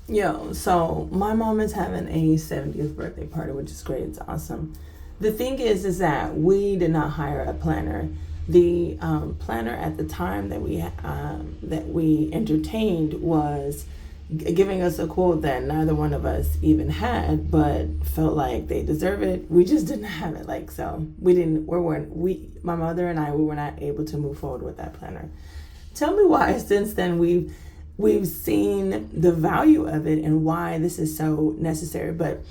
Yo, so my mom is having a 70th birthday party, which is great. It's awesome. The thing is that we did not hire a planner. The planner at the time that we entertained was giving us a quote that neither one of us even had, but felt like they deserve it. We just didn't have it. Like, so we didn't. We weren't. We, my mother and I, we were not able to move forward with that planner. Tell me why since then we've seen the value of it and why this is so necessary. But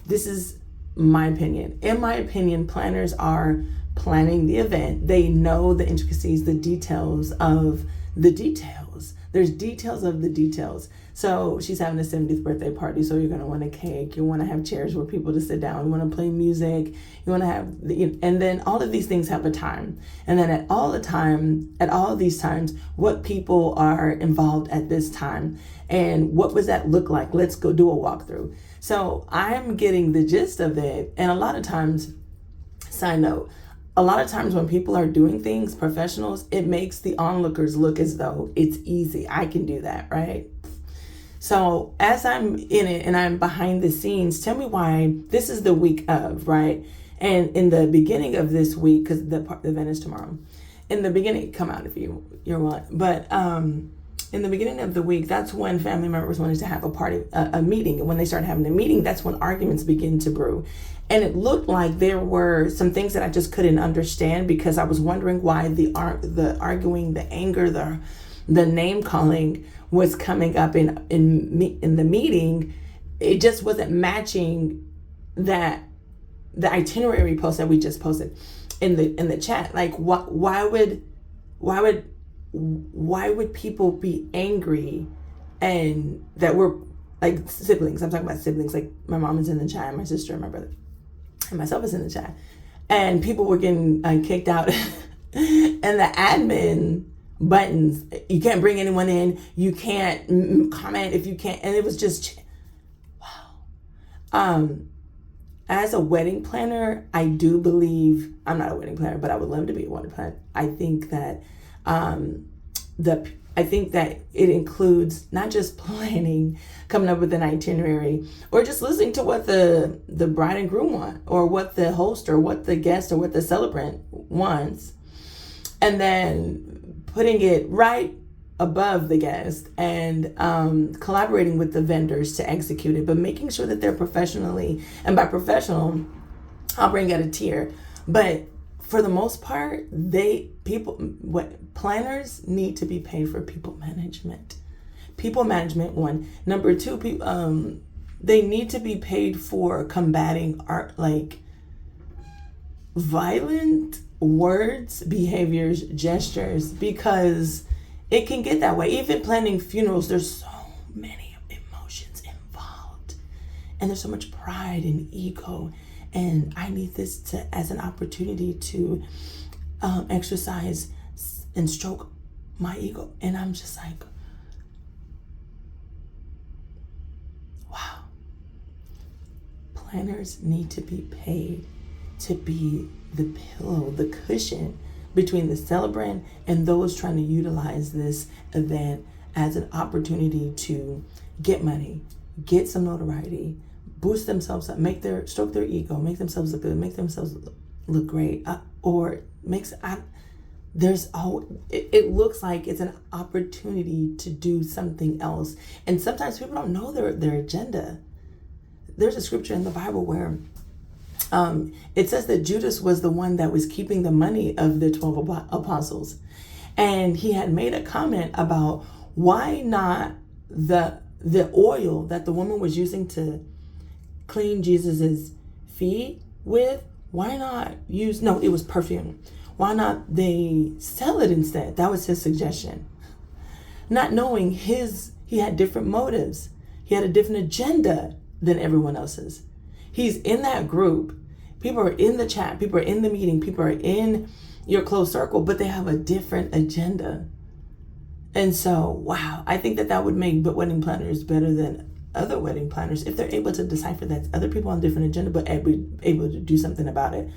this is my opinion. In my opinion, planners are planning the event. They know the intricacies, the details of the details. There's details of the details. So she's having a 70th birthday party. So you're going to want a cake. You want to have chairs where people to sit down. You want to play music. You want to have, and then all of these things have a time. And then at all of these times, what people are involved at this time and what does that look like? Let's go do a walkthrough. So I'm getting the gist of it. And a lot of times, side note, a lot of times when people are doing things, professionals, it makes the onlookers look as though it's easy. I can do that, right? So as I'm in it and I'm behind the scenes, tell me why this is the week of, right? And in the beginning of this week, because the event is tomorrow, in the beginning, come out if you're want, but in the beginning of the week, that's when family members wanted to have a meeting. And when they started having a meeting, that's when arguments begin to brew. And it looked like there were some things that I just couldn't understand because I was wondering why the arguing, the anger, the name calling was coming up in the meeting. It just wasn't matching that the itinerary post that we just posted in the chat. Like why would people be angry and that we're like siblings? I'm talking about siblings. Like my mom is in the chat, my sister and my brother and myself is in the chat, and people were getting kicked out and the admin buttons, you can't bring anyone in, you can't comment if you can't, and it was just wow. As a wedding planner, I do believe, I'm not a wedding planner, but I would love to be a wedding planner. I think that I think that it includes not just planning, coming up with an itinerary, or just listening to what the bride and groom want, or what the host, or what the guest, or what the celebrant wants, and then putting it right above the guest and collaborating with the vendors to execute it, but making sure that they're professionally, and by professional, I'll bring out a tier, but for the most part, planners need to be paid for people management. People management, one. Number two, they need to be paid for combating violent words, behaviors, gestures, because it can get that way. Even planning funerals, there's so many emotions involved, and there's so much pride and ego. And I need this as an opportunity to exercise and stroke my ego. And I'm just like, wow. Planners need to be paid to be the pillow, the cushion between the celebrant and those trying to utilize this event as an opportunity to get money, get some notoriety, boost themselves up, stroke their ego, make themselves look good, make themselves look great, it looks like it's an opportunity to do something else. And sometimes people don't know their agenda. There's a scripture in the Bible where it says that Judas was the one that was keeping the money of the 12 apostles. And he had made a comment about why not the oil that the woman was using to clean Jesus's feet with, why not use, no, it was perfume. Why not they sell it instead? That was his suggestion. Not knowing he had different motives. He had a different agenda than everyone else's. He's in that group. People are in the chat. People are in the meeting. People are in your close circle, but they have a different agenda. And so, wow, I think that would make wedding planners better than other wedding planners if they're able to decipher that other people on a different agenda, but able to do something about it.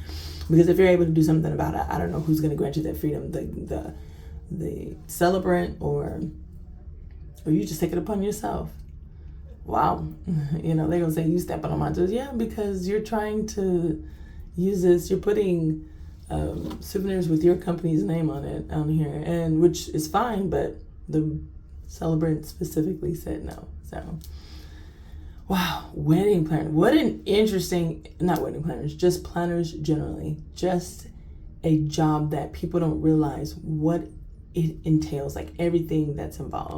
Because if you're able to do something about it, I don't know who's going to grant you that freedom, the celebrant or you just take it upon yourself. wow, they're gonna say you stepping on my toes. Yeah, because you're trying to use this. You're putting souvenirs with your company's name on here, and which is fine, but the celebrant specifically said no. So, wow, wedding planner. What an interesting, not wedding planners, just planners generally. Just a job that people don't realize what it entails, like everything that's involved.